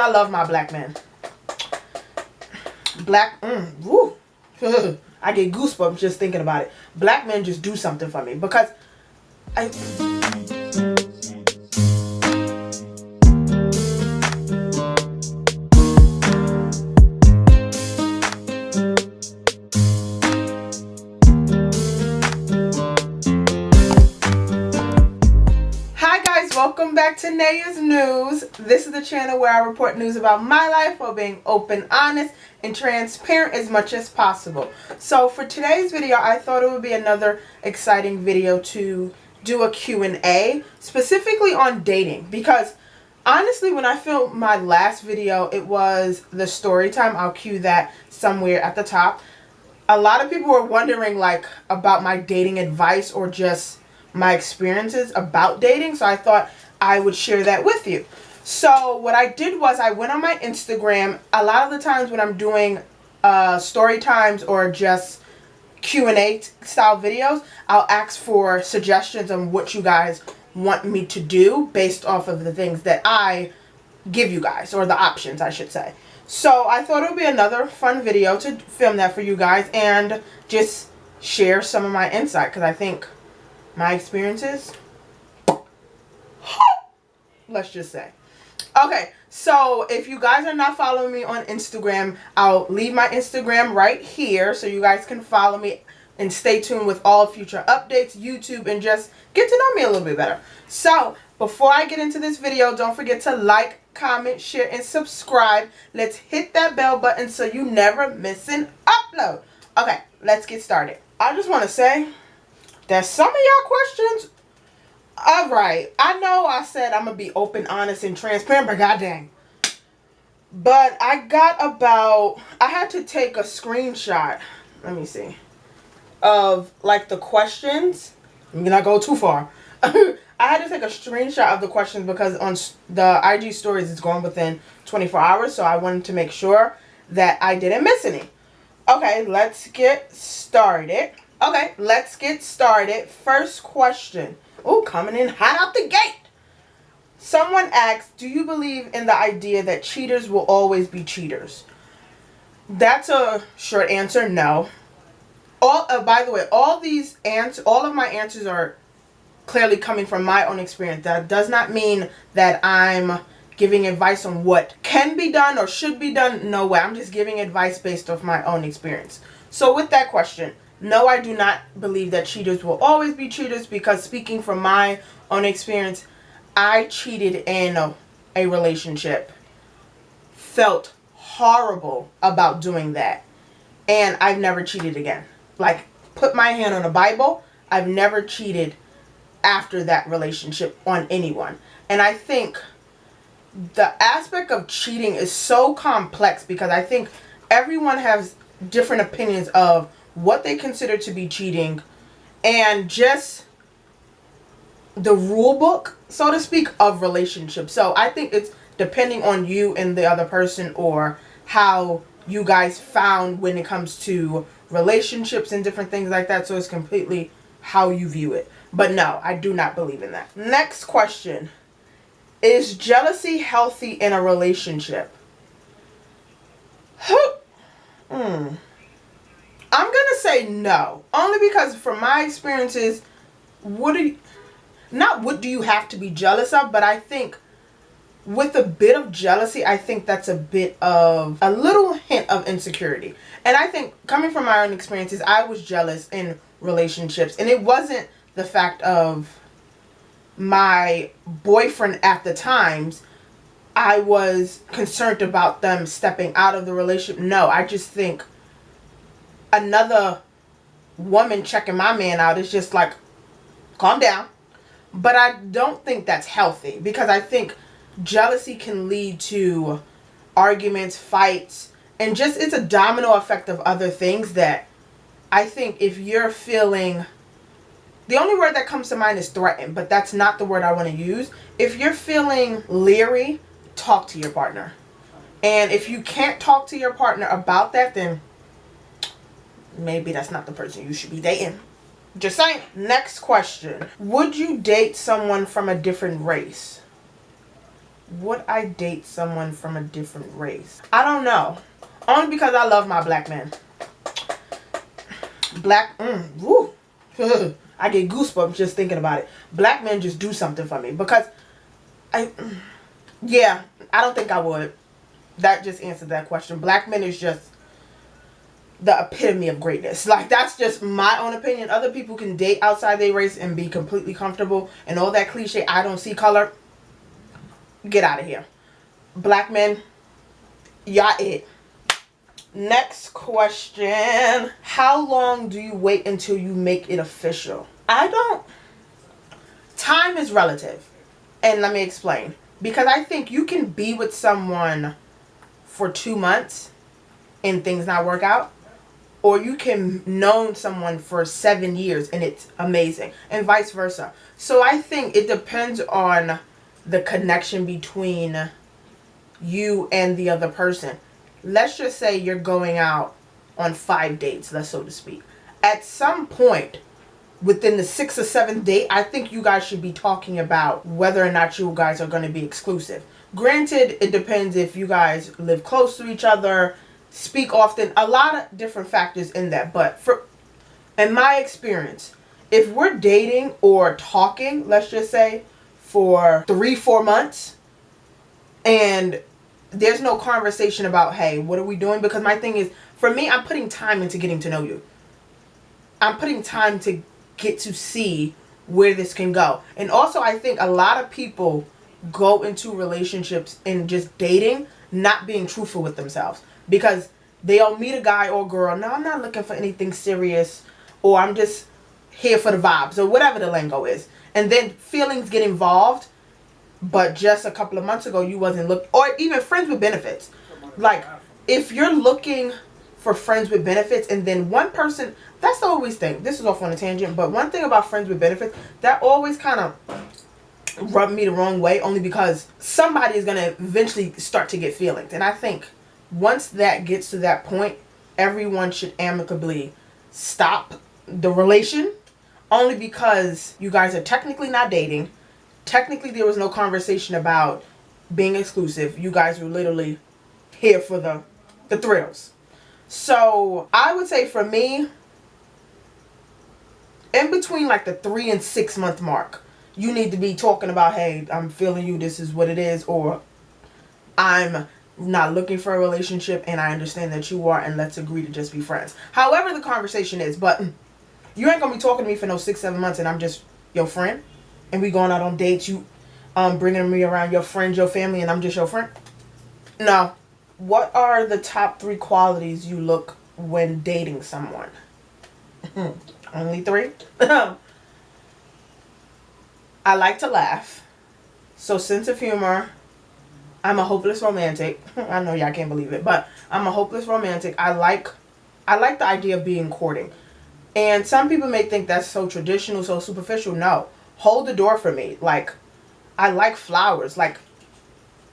I love my black men. Black, woo. I get goosebumps just thinking about it. Black men just do something for me because I... Welcome back to Naya's News. This is the channel where I report news about my life while being open, honest, and transparent as much as possible. So for today's video, I thought it would be another exciting video to do a Q&A, specifically on dating. Because honestly, when I filmed my last video, it was the story time. I'll cue that somewhere at the top. A lot of people were wondering like about my dating advice or just my experiences about dating, so I thought I would share that with you. So what I did was I went on my Instagram. A lot of the times when I'm doing story times or just Q&A style videos, I'll ask for suggestions on what you guys want me to do based off of the things that I give you guys, or the options I should say. So I thought it would be another fun video to film that for you guys and just share some of my insight, because I think my experiences, let's just say. Okay, so if you guys are not following me on Instagram, I'll leave my Instagram right here so you guys can follow me and stay tuned with all future updates, YouTube, and just get to know me a little bit better. So before I get into this video, don't forget to like, comment, share, and subscribe. Let's hit that bell button so you never miss an upload. Okay, let's get started. I just want to say that some of y'all questions, alright, I know I said I'm going to be open, honest, and transparent, but god dang. But I had to take a screenshot, let me see, of like the questions. I'm not go too far. I had to take a screenshot of the questions because on the IG stories it's going within 24 hours, so I wanted to make sure that I didn't miss any. Okay, let's get started. Okay, let's get started. First question. Oh, coming in hot out the gate. Someone asked, do you believe in the idea that cheaters will always be cheaters? That's a short answer, no. By the way, all of my answers are clearly coming from my own experience. That does not mean that I'm giving advice on what can be done or should be done. No way. I'm just giving advice based off my own experience. So with that question, no, I do not believe that cheaters will always be cheaters, because speaking from my own experience, I cheated in a relationship, felt horrible about doing that, and I've never cheated again. Like, put my hand on the Bible, I've never cheated after that relationship on anyone. And I think the aspect of cheating is so complex because I think everyone has different opinions of what they consider to be cheating, and just the rule book, so to speak, of relationships. So I think it's depending on you and the other person, or how you guys found when it comes to relationships and different things like that. So it's completely how you view it. But no, I do not believe in that. Next question. Is jealousy healthy in a relationship? I'm going to say no. Only because from my experiences, what do you have to be jealous of? But I think with a bit of jealousy, I think that's a little hint of insecurity. And I think coming from my own experiences, I was jealous in relationships. And it wasn't the fact of my boyfriend at the times. I was concerned about them stepping out of the relationship. No, I just think another woman checking my man out is just like, calm down. But I don't think that's healthy, because I think jealousy can lead to arguments, fights, and just it's a domino effect of other things that I think if you're feeling, the only word that comes to mind is threatened, but that's not the word I want to use. If you're feeling leery, talk to your partner. And if you can't talk to your partner about that, then maybe that's not the person you should be dating. Just saying. Next question. Would you date someone from a different race? Would I date someone from a different race? I don't know. Only because I love my black men. Woo. I get goosebumps just thinking about it. Black men just do something for me because yeah, I don't think I would. That just answered that question. Black men is just the epitome of greatness. Like, that's just my own opinion. Other people can date outside their race and be completely comfortable and all that cliche, I don't see color. Get out of here. Black men, y'all it. Next question. How long do you wait until you make it official? Time is relative. And let me explain. Because I think you can be with someone for 2 months and things not work out. Or you can know someone for 7 years and it's amazing. And vice versa. So I think it depends on the connection between you and the other person. Let's just say you're going out on 5 dates, let's so to speak. At some point within the 6th or 7th date, I think you guys should be talking about whether or not you guys are going to be exclusive. Granted, it depends if you guys live close to each other, speak often, a lot of different factors in that. But in my experience, if we're dating or talking, let's just say for 3-4 months, and there's no conversation about, hey, what are we doing? Because my thing is, for me, I'm putting time into getting to know you. I'm putting time to get to see where this can go. And also, I think a lot of people go into relationships and just dating, not being truthful with themselves. Because they'll meet a guy or girl, no, I'm not looking for anything serious, or I'm just here for the vibes, or whatever the lingo is. And then feelings get involved, but just a couple of months ago you wasn't looking, or even friends with benefits. Like, if you're looking for friends with benefits and then one person, that's the always thing. This is off on a tangent, but one thing about friends with benefits, that always kind of rubbed me the wrong way, only because somebody is going to eventually start to get feelings. And I think once that gets to that point, everyone should amicably stop the relation, only because you guys are technically not dating. Technically, there was no conversation about being exclusive. You guys were literally here for the thrills. So I would say for me, in between like the 3 and 6 month mark, you need to be talking about, hey, I'm feeling you, this is what it is, or I'm not looking for a relationship and I understand that you are, and let's agree to just be friends. However the conversation is, but you ain't gonna be talking to me for no 6-7 months and I'm just your friend and we going out on dates, you bringing me around your friends, your family, and I'm just your friend. No. What are the top 3 qualities you look when dating someone? Only 3? I like to laugh. So sense of humor. I'm a hopeless romantic. I know y'all can't believe it, but I'm a hopeless romantic. I like the idea of being courting. And some people may think that's so traditional, so superficial. No. Hold the door for me. Like, I like flowers. Like,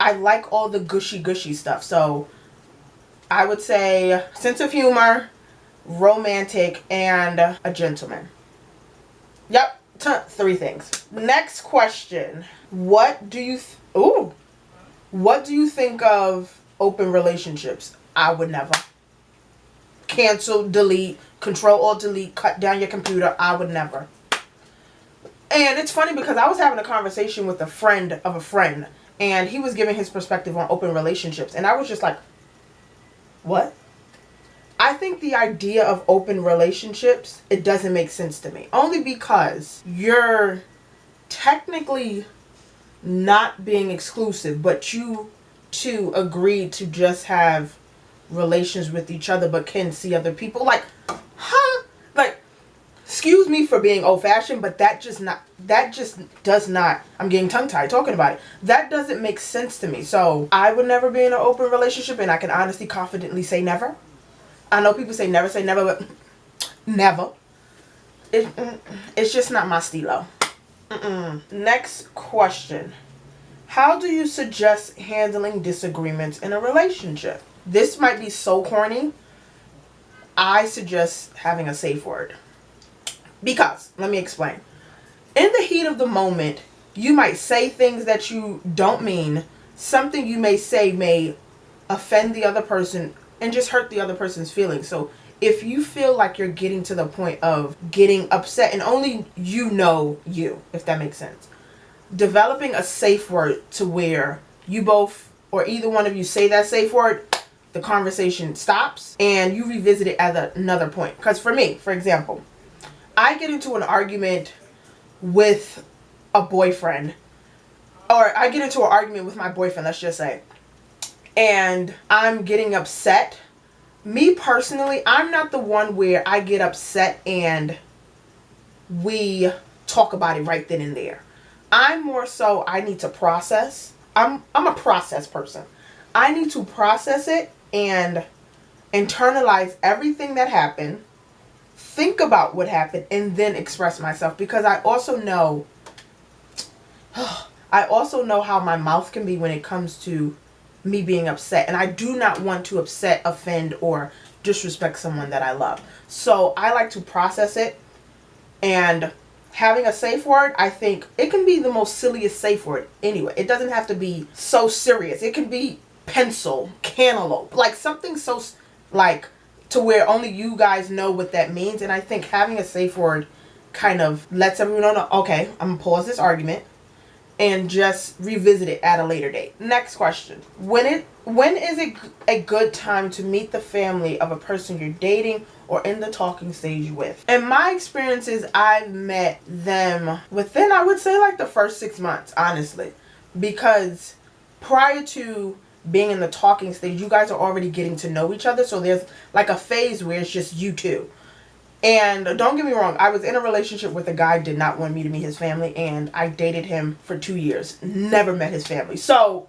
I like all the gushy stuff. So I would say sense of humor, romantic, and a gentleman. Yep, 3 things. Next question. What do you think of open relationships? I would never. Cancel, delete, Control-Alt-Delete, cut down your computer. I would never. And it's funny because I was having a conversation with a friend of a friend, and he was giving his perspective on open relationships, and I was just like, what? I think the idea of open relationships, it doesn't make sense to me. Only because you're technically not being exclusive, but you two agreed to just have relations with each other but can see other people. Like, huh? Like, excuse me for being old-fashioned, but that just does not, I'm getting tongue-tied talking about it. That doesn't make sense to me. So I would never be in an open relationship, and I can honestly, confidently say never. I know people say never, but never. It's just not my stilo. Next question. How do you suggest handling disagreements in a relationship? This might be so corny. I suggest having a safe word. Because, let me explain. In the heat of the moment, you might say things that you don't mean, something you may say may offend the other person and just hurt the other person's feelings. So if you feel like you're getting to the point of getting upset, and only you know you, if that makes sense, developing a safe word to where you both or either one of you say that safe word, the conversation stops and you revisit it at another point. Because for me, for example, I get into an argument with a boyfriend, or I get into an argument with my boyfriend, let's just say, and I'm getting upset. Me personally, I'm not the one where I get upset and we talk about it right then and there. I'm more so, I need to process. I'm a process person. I need to process it and internalize everything that happened, think about what happened, and then express myself. Because I also know how my mouth can be when it comes to me being upset. And I do not want to upset, offend, or disrespect someone that I love. So I like to process it. And having a safe word, I think it can be the most silliest safe word anyway. It doesn't have to be so serious. It can be pencil, cantaloupe, like something so like to where only you guys know what that means. And I think having a safe word kind of lets everyone know, okay, I'm gonna pause this argument and just revisit it at a later date. Next question. When is it a good time to meet the family of a person you're dating or in the talking stage with? In my experiences, I've met them within, I would say, like the first 6 months, honestly. Because prior to being in the talking stage, you guys are already getting to know each other. So there's like a phase where it's just you two. And don't get me wrong, I was in a relationship with a guy who did not want me to meet his family, and I dated him for 2 years. Never met his family. So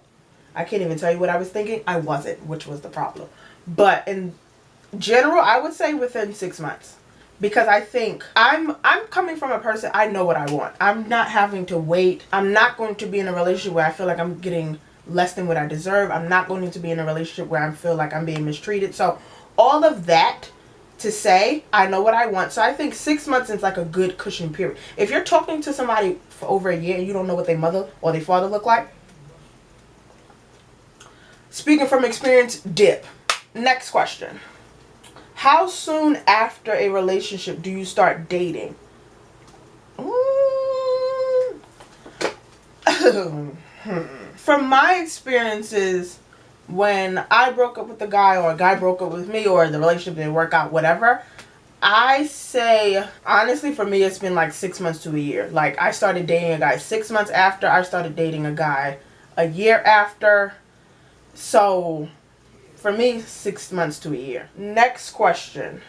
I can't even tell you what I was thinking. I wasn't, which was the problem. But in general, I would say within 6 months. Because I think I'm coming from a person, I know what I want. I'm not having to wait. I'm not going to be in a relationship where I feel like I'm getting less than what I deserve. I'm not going to be in a relationship where I feel like I'm being mistreated. So all of that to say, I know what I want. So I think 6 months is like a good cushion period. If you're talking to somebody for over a year and you don't know what their mother or their father look like, speaking from experience, dip. Next question. How soon after a relationship do you start dating? From my experiences, when I broke up with a guy or a guy broke up with me or the relationship didn't work out, whatever, I say, honestly, for me, it's been like 6 months to a year. Like, I started dating a guy 6 months after. I started dating a guy a year after. So, for me, 6 months to a year. Next question.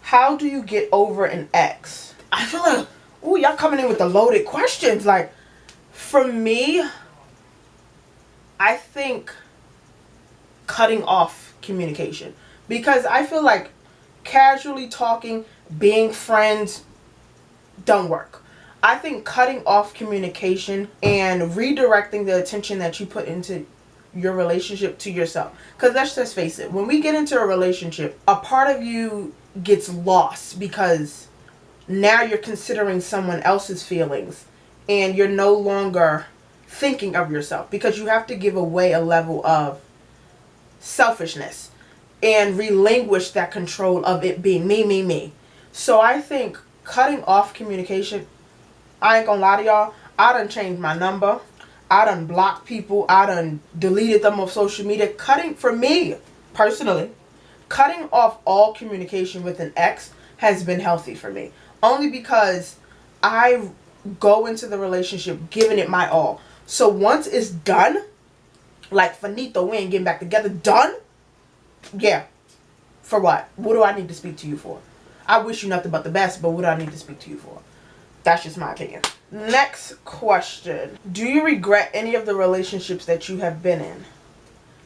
How do you get over an ex? I feel like, ooh, y'all coming in with the loaded questions. Like, for me, I think cutting off communication, because I feel like casually talking, being friends don't work. I think cutting off communication and redirecting the attention that you put into your relationship to yourself. Because let's just face it, when we get into a relationship, a part of you gets lost because now you're considering someone else's feelings and you're no longer thinking of yourself, because you have to give away a level of selfishness and relinquish that control of it being me. So I think cutting off communication, I ain't gonna lie to y'all, I done changed my number, I done blocked people, I done deleted them off social media. For me personally, cutting off all communication with an ex has been healthy for me, only because I go into the relationship giving it my all. So once it's done, like finito, we ain't getting back together, done, yeah, for what? What do I need to speak to you for? I wish you nothing but the best, but what do I need to speak to you for? That's just my opinion. Next question. Do you regret any of the relationships that you have been in?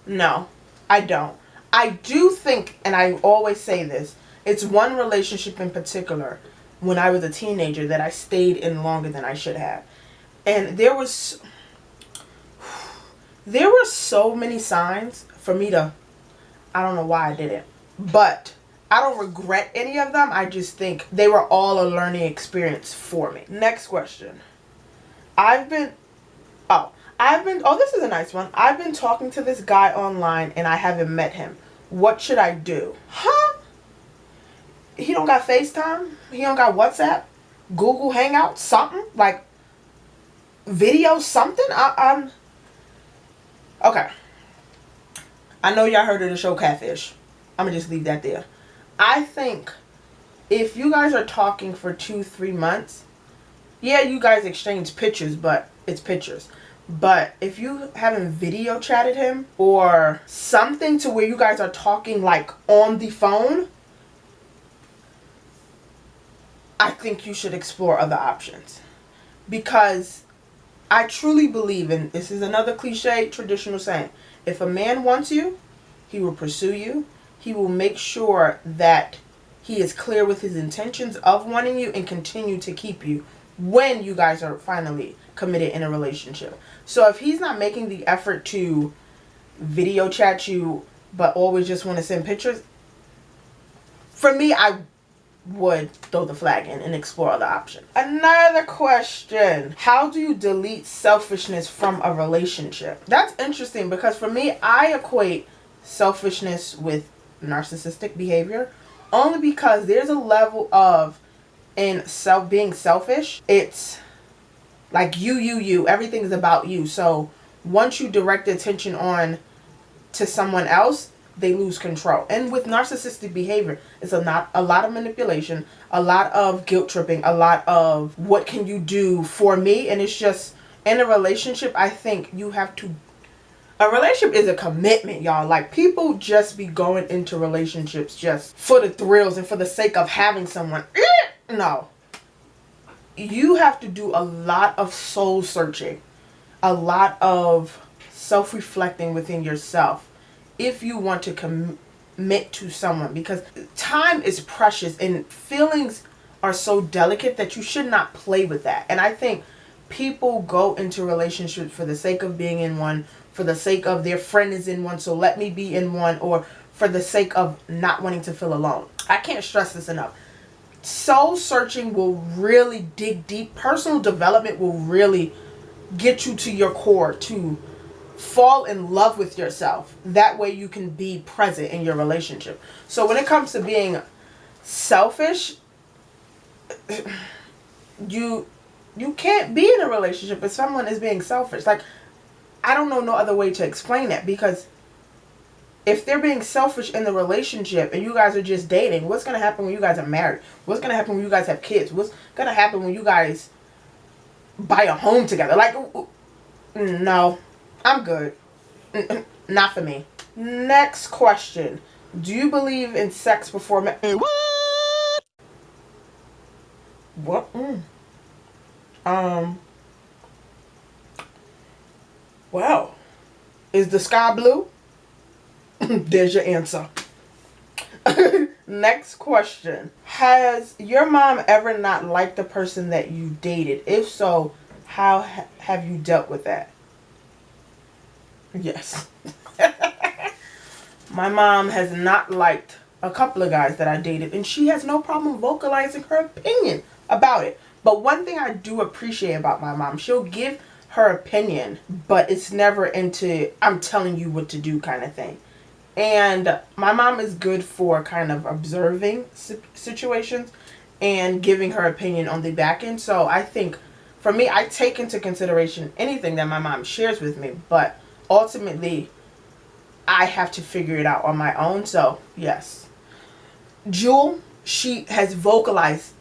No, I don't. I do think, and I always say this, it's one relationship in particular when I was a teenager that I stayed in longer than I should have. And there were so many signs for me to, I don't know why I did it, but I don't regret any of them. I just think they were all a learning experience for me. Next question. I've Oh, this is a nice one. I've been talking to this guy online and I haven't met him. What should I do? Huh? He don't got FaceTime? He don't got WhatsApp? Google Hangout? Something? Like, video something? Okay. I know y'all heard of the show Catfish. I'm gonna just leave that there. I think if you guys are talking for 2-3 months, yeah, you guys exchange pictures, but it's pictures. But if you haven't video chatted him or something to where you guys are talking like on the phone, I think you should explore other options. Because I truly believe, and this is another cliche traditional saying, if a man wants you, he will pursue you. He will make sure that he is clear with his intentions of wanting you and continue to keep you when you guys are finally committed in a relationship. So if he's not making the effort to video chat you but always just want to send pictures, for me, I would throw the flag in and explore other options. Another question. How do you delete selfishness from a relationship? That's interesting because for me, I equate selfishness with narcissistic behavior only because there's a level of being selfish. It's like you. Everything is about you. So once you direct attention on to someone else, they lose control. And with narcissistic behavior, it's a lot of manipulation, a lot of guilt tripping, a lot of what can you do for me? And it's just, in a relationship, I think you have to, a relationship is a commitment, y'all. Like, people just be going into relationships just for the thrills and for the sake of having someone. No. You have to do a lot of soul searching, a lot of self-reflecting within yourself if you want to commit to someone, because time is precious and feelings are so delicate that you should not play with that. And I think people go into relationships for the sake of being in one, for the sake of their friend is in one, so let me be in one, or for the sake of not wanting to feel alone. I can't stress this enough. Soul searching will really dig deep. Personal development will really get you to your core to fall in love with yourself. That way you can be present in your relationship. So when it comes to being selfish, you can't be in a relationship if someone is being selfish. Like, I don't know no other way to explain that, because if they're being selfish in the relationship and you guys are just dating, what's going to happen when you guys are married? What's going to happen when you guys have kids? What's going to happen when you guys buy a home together? Like, no, I'm good. Not for me. Next question. Do you believe in sex before marriage? What? Well, is the sky blue? There's your answer. Next question. Has your mom ever not liked the person that you dated? If so, how have you dealt with that? Yes. My mom has not liked a couple of guys that I dated, and she has no problem vocalizing her opinion about it. But one thing I do appreciate about my mom, she'll give her opinion, but it's never into I'm telling you what to do kind of thing. And my mom is good for kind of observing situations and giving her opinion on the back end. So I think for me, I take into consideration anything that my mom shares with me, but ultimately I have to figure it out on my own. So yes. Jewel, she has vocalized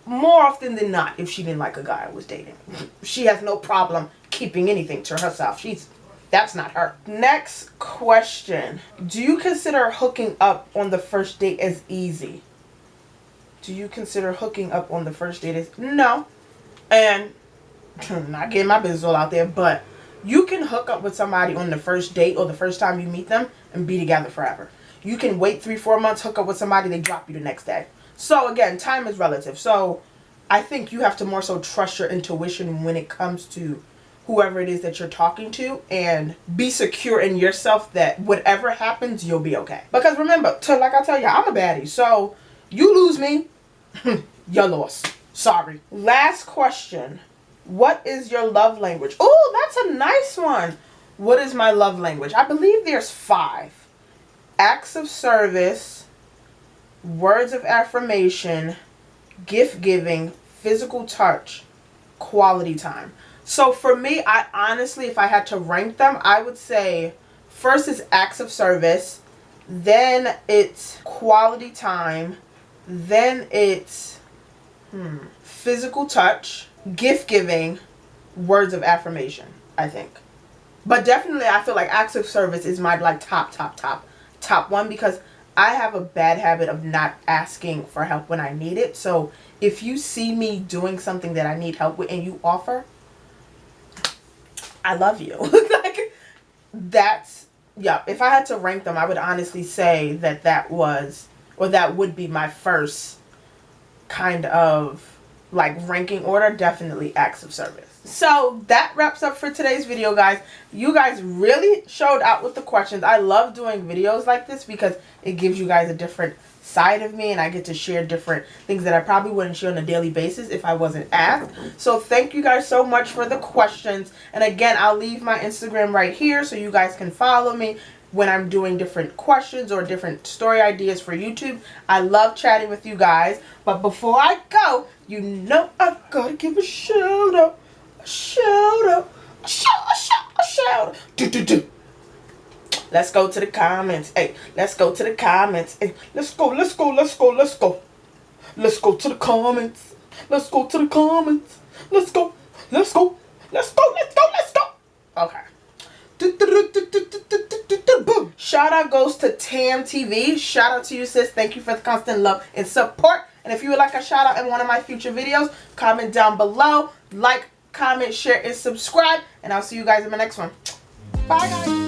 more often than not if she didn't like a guy I was dating. She has no problem keeping anything to herself. That's not her. Next question. Do you consider hooking up on the first date as easy? Do you consider hooking up on the first date as... No. And not getting my business all out there, but you can hook up with somebody on the first date or the first time you meet them and be together forever. You can wait 3-4 months, hook up with somebody, they drop you the next day. So again, time is relative. So I think you have to more so trust your intuition when it comes to whoever it is that you're talking to, and be secure in yourself that whatever happens, you'll be okay. Because remember, like I tell you, I'm a baddie. So you lose me, you're lost. Sorry. Last question. What is your love language? Oh, that's a nice one. What is my love language? I believe there's 5. Acts of service, words of affirmation, gift giving, physical touch, quality time. So for me, I honestly, if I had to rank them, I would say first is acts of service, then it's quality time, then it's physical touch, gift giving, words of affirmation, I think. But definitely I feel like acts of service is my like top one, because I have a bad habit of not asking for help when I need it. So if you see me doing something that I need help with and you offer, I love you. Like, that's, yeah, if I had to rank them, I would honestly say that that would be my first kind of like ranking order. Definitely acts of service. So that wraps up for today's video, guys. You guys really showed out with the questions. I love doing videos like this because it gives you guys a different side of me, and I get to share different things that I probably wouldn't share on a daily basis if I wasn't asked. So thank you guys so much for the questions. And again, I'll leave my Instagram right here so you guys can follow me when I'm doing different questions or different story ideas for YouTube. I love chatting with you guys. But before I go, you know I gotta give a shout out. A shout out. A shout out. Do. Let's go to the comments. Hey, let's go to the comments. Hey, let's go. Let's go to the comments. Let's go to the comments. Let's go. Okay. Boom. Shout out goes to Tam TV. Shout out to you, sis. Thank you for the constant love and support. And if you would like a shout out in one of my future videos, comment down below. Like, comment, share, and subscribe. And I'll see you guys in my next one. Bye, guys.